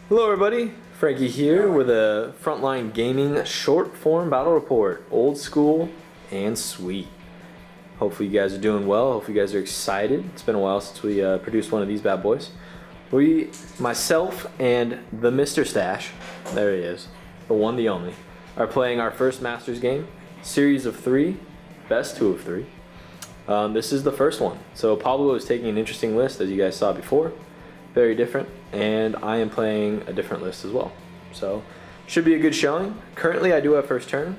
Hello everybody, Frankie here with a Frontline Gaming short form battle report. Old school and sweet. Hopefully you guys are doing well, hopefully you guys are excited. It's been a while since we produced one of these bad boys. Myself and the Mr. Stash, there he is, the one, the only, are playing our first Masters game, series of 3, best 2 of 3. This is the first one. So Pablo is taking an interesting list, as you guys saw before. Very different, and I am playing a different list as well. So should be a good showing. Currently I do have first turn.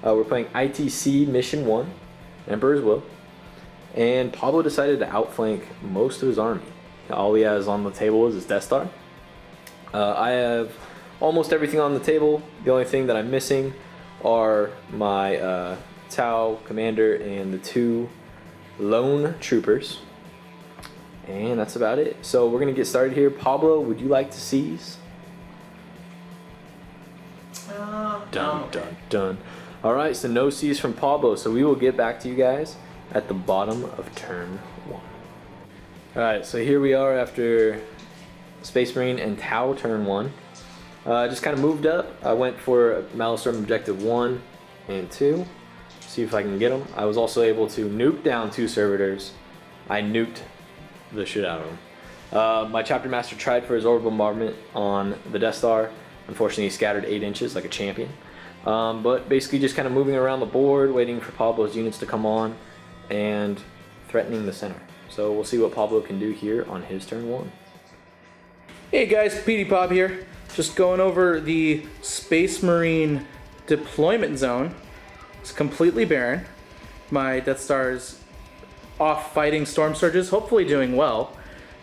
We're playing ITC Mission 1, Emperor's Will, and Pablo decided to outflank most of his army. All he has on the table is his Death Star. I have almost everything on the table. The only thing that I'm missing are my Tau Commander and the 2 Lone Troopers. And that's about it. So we're gonna get started here. Pablo, would you like to seize? Dun, dun, dun. All right, so no seize from Pablo. So we will get back to you guys at the bottom of turn 1. All right, so here we are after Space Marine and Tau turn 1. Just kind of moved up. I went for Maelstrom objective 1 and 2. See if I can get them. I was also able to nuke down 2 servitors. I nuked the shit out of him. My Chapter Master tried for his orbital bombardment on the Death Star. Unfortunately, he scattered 8 inches like a champion. But basically just kind of moving around the board, waiting for Pablo's units to come on, and threatening the center. So we'll see what Pablo can do here on his turn 1. Hey guys, PD Pop here. Just going over the Space Marine deployment zone. It's completely barren. My Death Star is off fighting storm surges, hopefully doing well.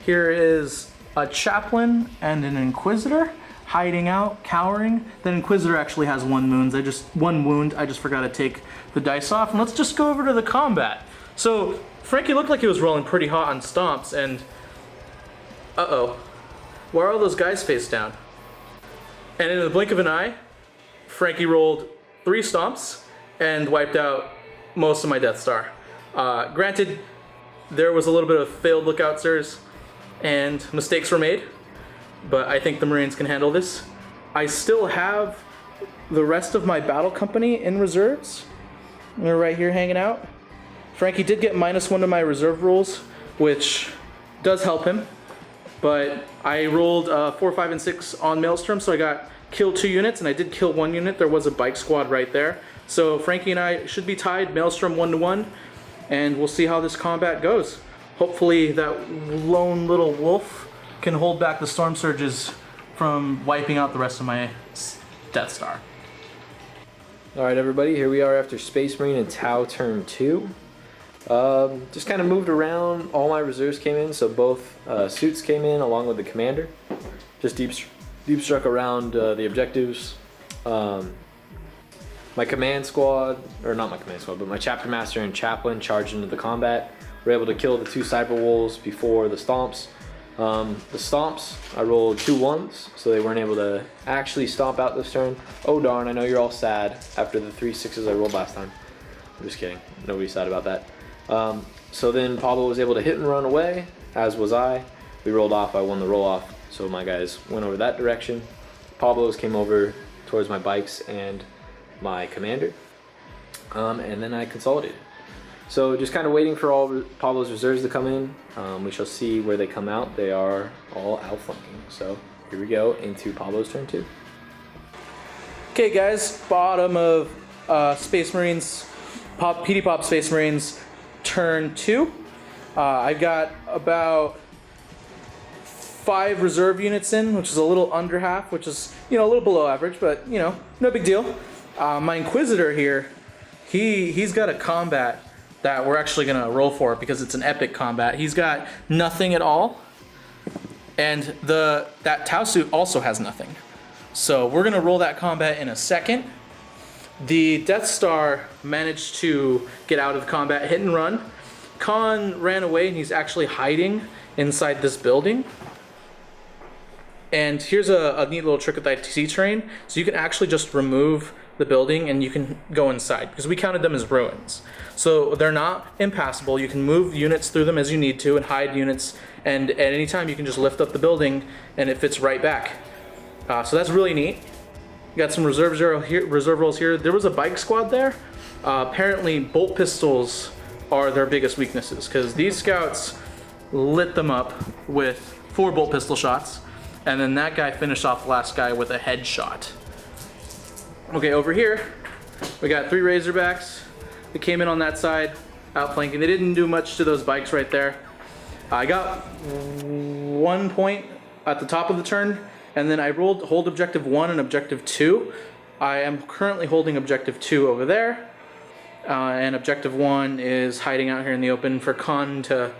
Here is a chaplain and an inquisitor hiding out, cowering. The inquisitor actually has 1 wound. I just forgot to take the dice off. And let's just go over to the combat. So Frankie looked like he was rolling pretty hot on stomps, and why are all those guys face down? And in the blink of an eye, Frankie rolled 3 stomps and wiped out most of my Death Star. Granted, there was a little bit of failed lookout sirs and mistakes were made, but I think the Marines can handle this. I still have the rest of my battle company in reserves. They're right here hanging out. Frankie did get -1 to my reserve rolls, which does help him, but I rolled 4, 5, and 6 on Maelstrom, so I got killed 2 units, and I did kill 1 unit. There was a bike squad right there. So Frankie and I should be tied, Maelstrom 1-1, and we'll see how this combat goes. Hopefully that lone little wolf can hold back the storm surges from wiping out the rest of my Death Star. All right, everybody, here we are after Space Marine and Tau turn 2. Just kind of moved around. All my reserves came in, so both suits came in along with the commander. Just deep struck around the objectives. My command squad, or not my command squad, but my Chapter Master and Chaplain charged into the combat. Were able to kill the 2 Cyber Wolves before the Stomps. The Stomps, I rolled 2 1s, so they weren't able to actually stomp out this turn. Oh darn, I know you're all sad after the 3 6s I rolled last time. I'm just kidding, nobody's sad about that. So then Pablo was able to hit and run away, as was I. We rolled off, I won the roll off, so my guys went over that direction. Pablo's came over towards my bikes and my commander, and then I consolidated. So just kind of waiting for all Pablo's reserves to come in. We shall see where they come out. They are all outflanking. So here we go into Pablo's turn 2. Okay guys, bottom of Space Marines, PD Pop Space Marines turn 2. I've got about 5 reserve units in, which is a little under half, which is, a little below average, but, no big deal. My Inquisitor here, he's got a combat that we're actually going to roll for because it's an epic combat. He's got nothing at all, and that Tau suit also has nothing. So we're going to roll that combat in a second. The Death Star managed to get out of combat, hit and run. Khan ran away, and he's actually hiding inside this building. And here's a neat little trick with the ITC terrain. So you can actually just remove the building and you can go inside, because we counted them as ruins. So they're not impassable. You can move units through them as you need to and hide units, and at any time you can just lift up the building and it fits right back. So that's really neat. Got some reserve rolls here. There was a bike squad there. Apparently bolt pistols are their biggest weaknesses because these scouts lit them up with 4 bolt pistol shots, and then that guy finished off the last guy with a headshot. Okay, over here we got 3 Razorbacks. They came in on that side, outflanking. They didn't do much to those bikes right there. I got 1 point at the top of the turn, and then I rolled hold objective 1 and objective 2. I am currently holding objective 2 over there, and objective 1 is hiding out here in the open for Khan to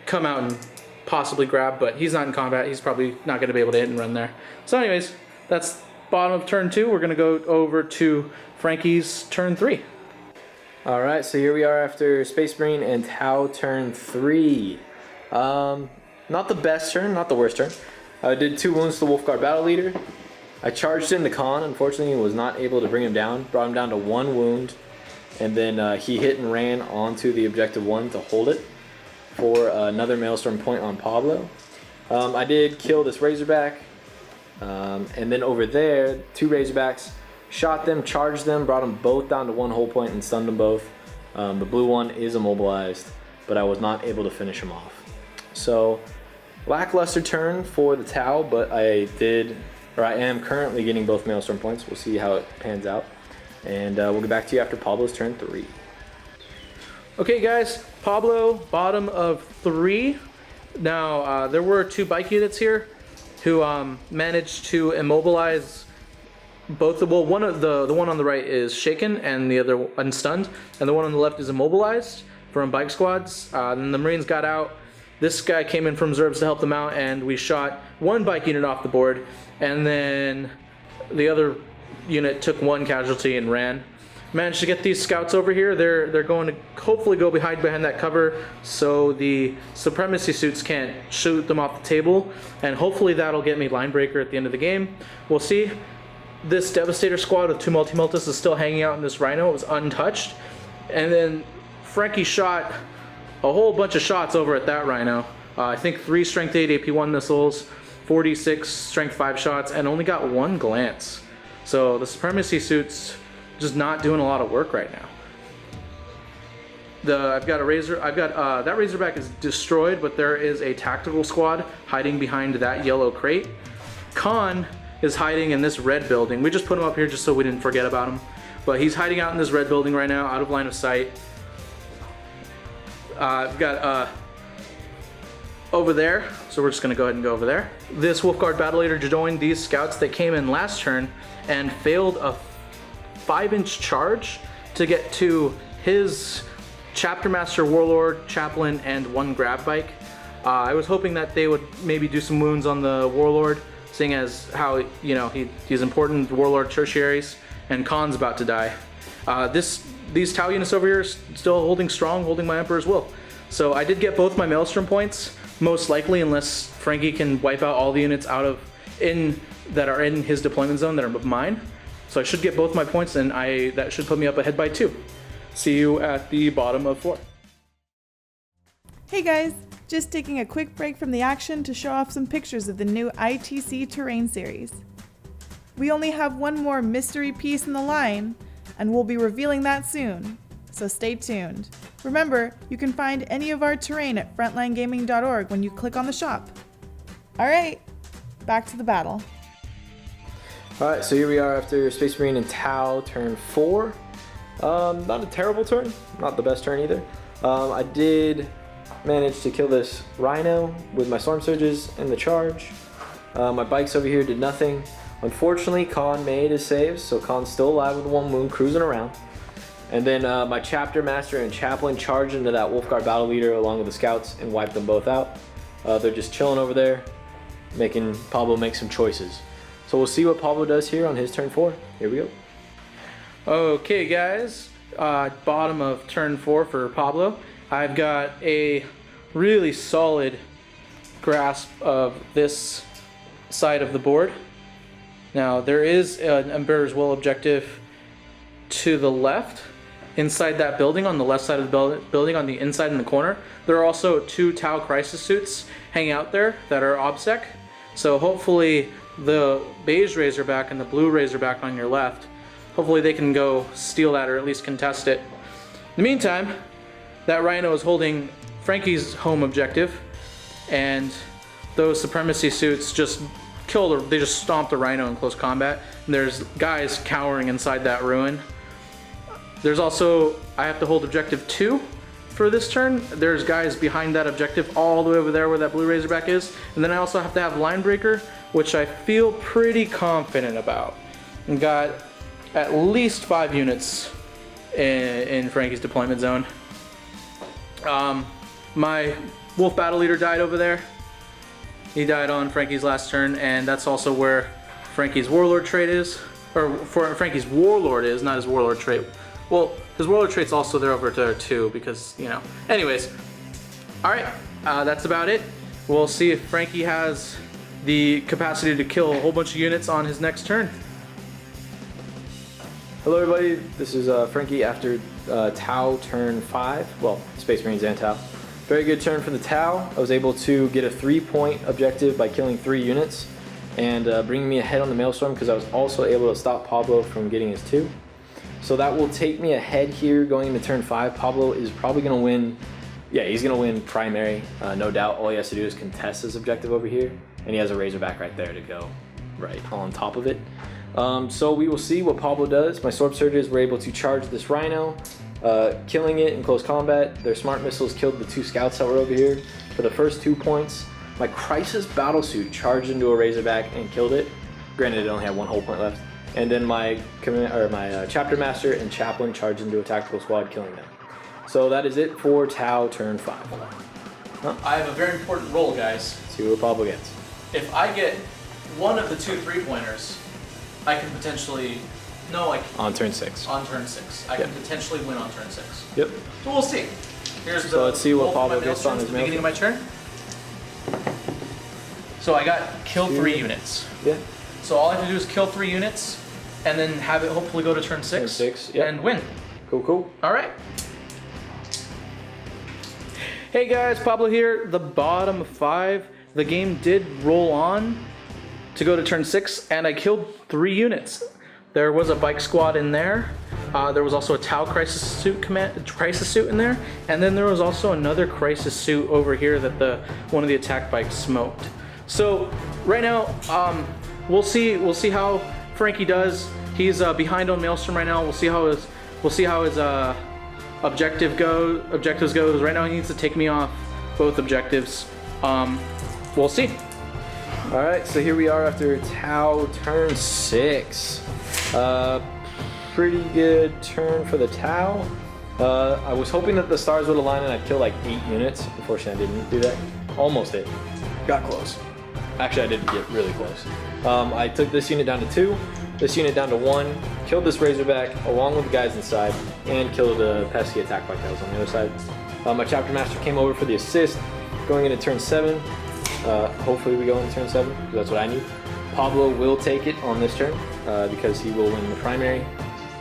come out and possibly grab, but he's not in combat. He's probably not going to be able to hit and run there. So anyways, that's bottom of turn 2. We're going to go over to Frankie's turn 3. All right, so here we are after Space Marine and Tau turn 3. Not the best turn, not the worst turn. I did 2 wounds to the Wolfguard Battle Leader. I charged into Khan, unfortunately was not able to bring him down. Brought him down to 1 wound, and then he hit and ran onto the objective 1 to hold it for another Maelstrom point on Pablo. I did kill this Razorback, and then over there, 2 Razorbacks, shot them, charged them, brought them both down to 1 whole point and stunned them both. The blue one is immobilized, but I was not able to finish him off. So, lackluster turn for the Tau, but I am currently getting both Maelstrom points. We'll see how it pans out. And we'll get back to you after Pablo's turn 3. Okay guys, Pablo, bottom of 3. Now, there were 2 bike units here who managed to immobilize both. Well, the one on the right is shaken and the other one stunned, and the one on the left is immobilized from bike squads. Then the Marines got out. This guy came in from reserves to help them out, and we shot 1 bike unit off the board, and then the other unit took 1 casualty and ran. Managed to get these scouts over here. They're going to hopefully go behind that cover so the supremacy suits can't shoot them off the table, and hopefully that'll get me line breaker at the end of the game. We'll see. This Devastator squad with 2 multi-multis is still hanging out in this Rhino. It was untouched, and then Frankie shot a whole bunch of shots over at that Rhino. I think 3 strength 8 AP1 missiles, 46 strength 5 shots, and only got 1 glance. So the supremacy suits just not doing a lot of work right now. That Razorback is destroyed, but there is a tactical squad hiding behind that yellow crate. Khan is hiding in this red building. We just put him up here just so we didn't forget about him. But he's hiding out in this red building right now, out of line of sight. I've got over there, so we're just gonna go ahead and go over there. This Wolfguard Battle Leader joined these scouts that came in last turn and failed a 5-inch charge to get to his Chapter Master, Warlord, Chaplain, and 1 grab bike. I was hoping that they would maybe do some wounds on the Warlord, seeing as how, you know, he's important Warlord tertiaries, and Khan's about to die. These Tau units over here are still holding strong, holding my Emperor's Will. So I did get both my Maelstrom points, most likely, unless Frankie can wipe out all the units that are in his deployment zone that are mine. So I should get both my points, and that should put me up ahead by 2. See you at the bottom of 4. Hey guys, just taking a quick break from the action to show off some pictures of the new ITC Terrain series. We only have 1 more mystery piece in the line, and we'll be revealing that soon, so stay tuned. Remember, you can find any of our terrain at frontlinegaming.org when you click on the shop. Alright, back to the battle. Alright, so here we are after Space Marine and Tau turn 4. Not a terrible turn, not the best turn either. I did manage to kill this Rhino with my Storm Surges in the charge. My bikes over here did nothing. Unfortunately, Khan made his saves, so Khan's still alive with 1 wound, cruising around. And then my Chapter Master and Chaplain charged into that Wolfguard Battle Leader along with the scouts and wiped them both out. They're just chilling over there, making Pablo make some choices. So we'll see what Pablo does here on his turn 4. Here we go. Okay guys, bottom of turn 4 for Pablo. I've got a really solid grasp of this side of the board. Now there is an Emperor's Will objective to the left, inside that building, on the left side of the building, on the inside in the corner. There are also 2 Tau Crisis suits hanging out there that are OBSEC. So hopefully the beige Razorback and the blue Razorback on your left. Hopefully they can go steal that or at least contest it. In the meantime, that Rhino is holding Frankie's home objective, and those Supremacy suits just they just stomped the Rhino in close combat. And there's guys cowering inside that ruin. There's also, I have to hold objective 2 for this turn. There's guys behind that objective all the way over there where that blue Razorback is. And then I also have to have Line Breaker, which I feel pretty confident about. And got at least 5 units in Frankie's deployment zone. My Wolf Battle Leader died over there. He died on Frankie's last turn, and that's also where Frankie's Warlord trait is. Or for Frankie's Warlord is, not his Warlord trait. Well, his Warlord trait's also there over there too, because, you know. Anyways, alright, that's about it. We'll see if Frankie has the capacity to kill a whole bunch of units on his next turn. Hello everybody, this is Frankie after Tau turn 5. Well, Space Marines and Tau. Very good turn for the Tau. I was able to get a 3-point objective by killing 3 units and bringing me ahead on the Maelstrom because I was also able to stop Pablo from getting his 2. So that will take me ahead here going into turn 5. Pablo is probably going to win. Yeah, he's going to win primary, no doubt. All he has to do is contest his objective over here, and he has a Razorback right there to go right on top of it. So we will see what Pablo does. My Sword Surges were able to charge this Rhino, killing it in close combat. Their smart missiles killed the 2 scouts that were over here for the first 2 points. My Crisis Battlesuit charged into a Razorback and killed it. Granted, it only had 1 whole point left. And then my Chapter Master and Chaplain charged into a tactical squad, killing them. So that is it for Tau turn 5. Huh? I have a very important role, guys. See what Pablo gets. If I get one of the 2 3-pointers, I can potentially... No, I can. On turn 6. On turn 6. I can potentially win on turn 6. Yep. So we'll see. Here's So let's see what roll for Pablo my gets on Maelstrom his at the beginning of my turn. So I got kill 3 units. Yeah. So all I have to do is kill 3 units, and then have it hopefully go to turn 6. Turn 6, yep. And win. Cool, cool. All right. Hey guys, Pablo here. The bottom of 5. The game did roll on to go to turn 6, and I killed 3 units. There was a bike squad in there. There was also a Tau crisis suit in there, and then there was also another crisis suit over here that one of the attack bikes smoked. So right now, we'll see how Frankie does. He's behind on Maelstrom right now. We'll see how his objectives goes. Right now he needs to take me off both objectives. We'll see. All right, so here we are after Tau turn 6. Pretty good turn for the Tau. I was hoping that the stars would align and I'd kill like 8 units. Unfortunately, I didn't do that. Almost did. Got close. Actually, I did get really close. I took this unit down to 2, this unit down to 1, killed this Razorback along with the guys inside, and killed a pesky attack bike that was on the other side. My Chapter Master came over for the assist, going into turn 7. Hopefully we go into turn 7, because that's what I need. Pablo will take it on this turn, because he will win the primary.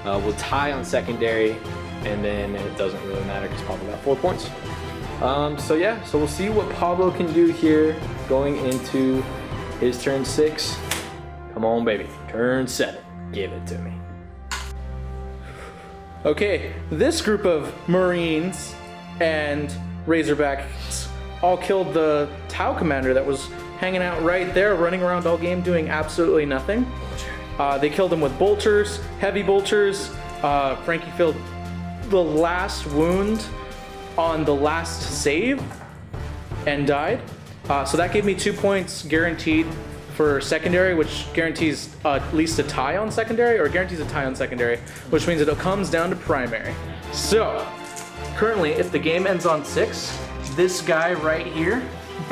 We'll tie on secondary, and then it doesn't really matter because Pablo got 4 points. So we'll see what Pablo can do here going into his turn 6. Come on, baby. Turn 7. Give it to me. Okay, this group of Marines and Razorbacks all killed the Tau commander that was hanging out right there, running around all game doing absolutely nothing. They killed him with bolters, heavy bolters. Frankie filled the last wound on the last save and died. So that gave me 2 points guaranteed for secondary, which guarantees at least a tie on secondary, or guarantees a tie on secondary, which means it comes down to primary. So currently, if the game ends on 6, this guy right here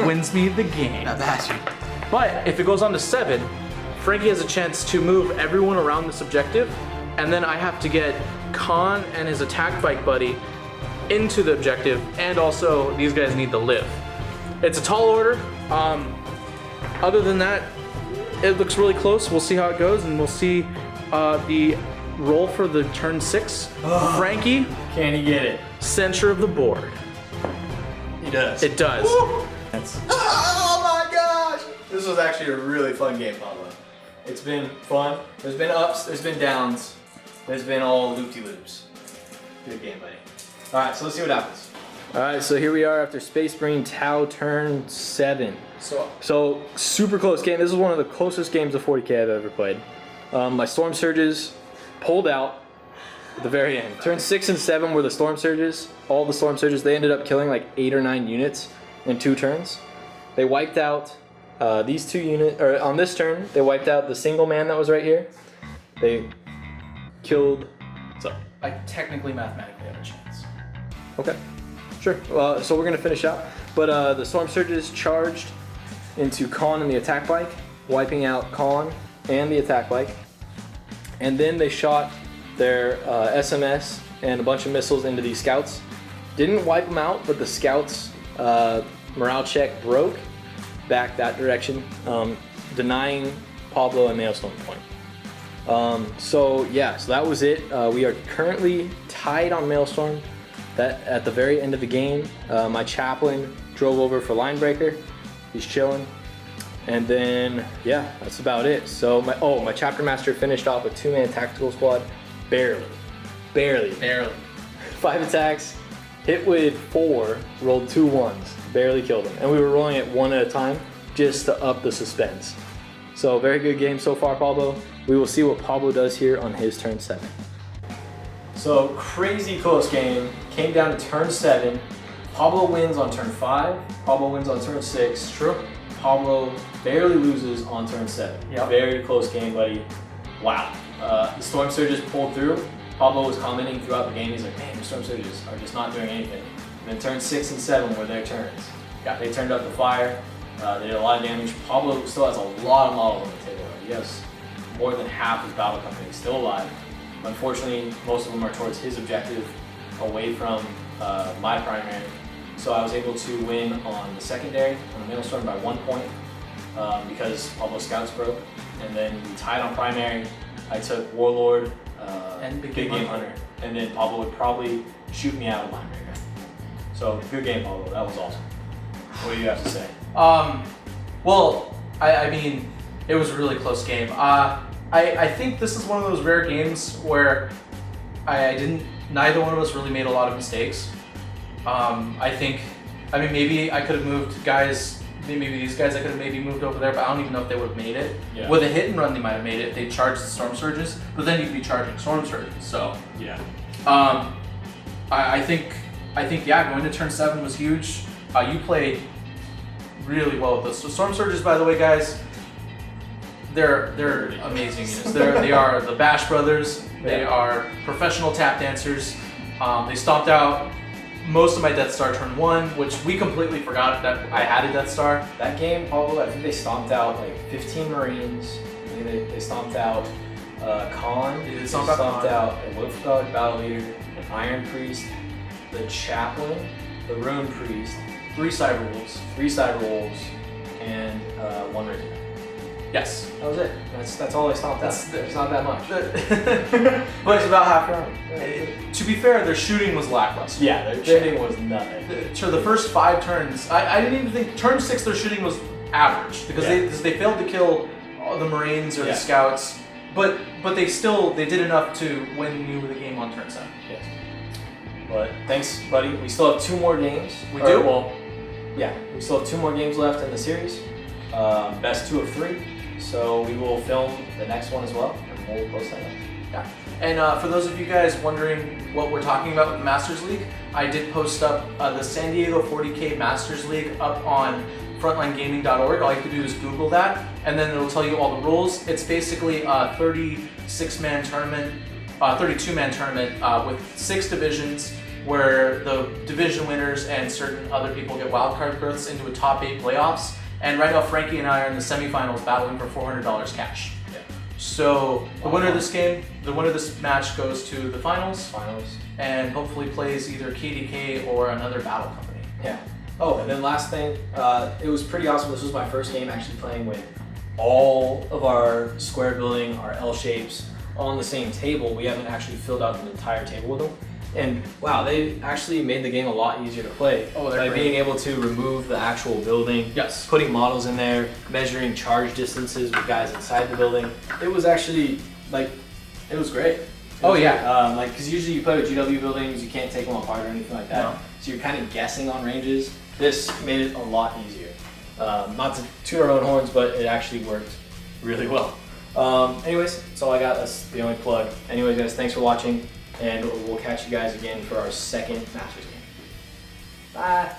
wins me the game. But if it goes on to 7, Frankie has a chance to move everyone around this objective, and then I have to get Khan and his attack bike buddy into the objective, and also these guys need to live. It's a tall order. Other than that, it looks really close. We'll see how it goes, and we'll see the roll for the turn 6. Frankie, Can he get it? center of the board. He does. It does. Oh my gosh! This was actually a really fun game, Pablo. It's been fun. There's been ups, there's been downs, there's been all loop-de-loops. Good game, buddy. All right, so let's see what happens. All right, so here we are after Space Marine Tau turn 7. So super close game. This is one of the closest games of 40K I've ever played. My Storm Surges pulled out at the very end. Turn 6 and 7 were the Storm Surges. All the Storm Surges, they ended up killing like 8 or 9 units in 2 turns. They wiped out these 2 units, or on this turn, they wiped out the single man that was right here. They killed, so. I technically, mathematically have a chance. Okay, sure. So we're gonna finish out. But the Storm Surges charged into Khan and the attack bike, wiping out Khan and the attack bike. And then they shot their SMS and a bunch of missiles into these scouts. Didn't wipe them out, but the scouts' morale check broke back that direction, denying Pablo a Maelstrom point. So that was it. We are currently tied on Maelstrom. That at the very end of the game, my chaplain drove over for Linebreaker. He's chilling. And then, yeah, that's about it. So my chapter master finished off a 2-man tactical squad. Barely. 5 attacks, hit with 4, rolled 2 ones, barely killed him. And we were rolling it 1 at a time just to up the suspense. So very good game so far, Pablo. We will see what Pablo does here on his turn 7. So crazy close game. Came down to turn 7. Pablo wins on turn 5. Pablo wins on turn 6. True. Pablo barely loses on turn 7. Yep. Very close game, buddy. Wow. The Storm Surges pulled through. Pablo was commenting throughout the game. He's like, man, the Storm Surges are just not doing anything. And then turn 6 and 7 were their turns. Yeah, they turned up the fire. They did a lot of damage. Pablo still has a lot of models on the table. He has more than half his battle company still alive. Unfortunately, most of them are towards his objective, away from my primary. So I was able to win on the secondary, on the Maelstrom by 1 point, because Pablo's scouts broke. And then we tied on primary. I took Warlord And Big Game Hunter. And then Pablo would probably shoot me out of Linebreaker. So good game, Pablo. That was awesome. What do you have to say? Well, I mean, it was a really close game. I think this is one of those rare games where neither one of us really made a lot of mistakes. I mean, maybe I could have moved guys, maybe these guys I could have maybe moved over there, but I don't even know if they would have made it. Yeah. With a hit and run, they might have made it. They charged the Storm Surges, but then you'd be charging Storm Surges, so. Yeah. I think, yeah, going to turn 7 was huge. You played really well with this. So Storm Surges, by the way, guys, they're amazing units. They are the Bash Brothers. They are professional tap dancers. They stomped out most of my Death Star turn 1, which we completely forgot that I had a Death Star. That game, Pablo, I think they stomped out like 15 Marines. They stomped out Khan. They They stomped stomped out out a Wolfdog Battle Leader, an Iron Priest, the Chaplain, the Rune Priest, 3 Cyber Wolves. 3 Cyber Wolves, and 1 Regiment. Yes. That was it. That's all they stomped out. It's not that much. But But it's about half your army. to be fair, their shooting was lackluster. Yeah, their shooting was nothing. So the first 5 turns, I didn't even think turn 6 their shooting was average because they failed to kill all the Marines or the Scouts, but they did enough to win you the game on turn 7. Yes. But thanks, buddy. We still have 2 more games. We do? Well, yeah, we still have 2 more games left in the series. Best 2 of 3. So we will film the next one as well, and we'll post that up. Yeah. And for those of you guys wondering what we're talking about with the Masters League, I did post up the San Diego 40K Masters League up on frontlinegaming.org. All you have to do is Google that, and then it'll tell you all the rules. It's basically a 36-man tournament, 32-man tournament with 6 divisions, where the division winners and certain other people get wildcard berths into a top 8 playoffs. And right now, Frankie and I are in the semifinals battling for $400 cash. Yeah. So the winner of this game, the winner of this match goes to the finals, and hopefully plays either KDK or another battle company. Yeah. Oh, and then last thing, it was pretty awesome. This was my first game actually playing with all of our square building, our L shapes on the same table. We haven't actually filled out the entire table with them. And wow, they actually made the game a lot easier to play Oh, they're by great. being able to remove the actual building, Yes. putting models in there, measuring charge distances with guys inside the building. It was actually like, it was great. Oh, yeah. Like, because usually you play with GW buildings, you can't take them apart or anything like that. No. So you're kind of guessing on ranges. This made it a lot easier. Not to toot our own horns, but it actually worked really well. Anyways, that's all I got. That's the only plug. Anyways, guys, thanks for watching, and we'll catch you guys again for our second Masters game. Bye.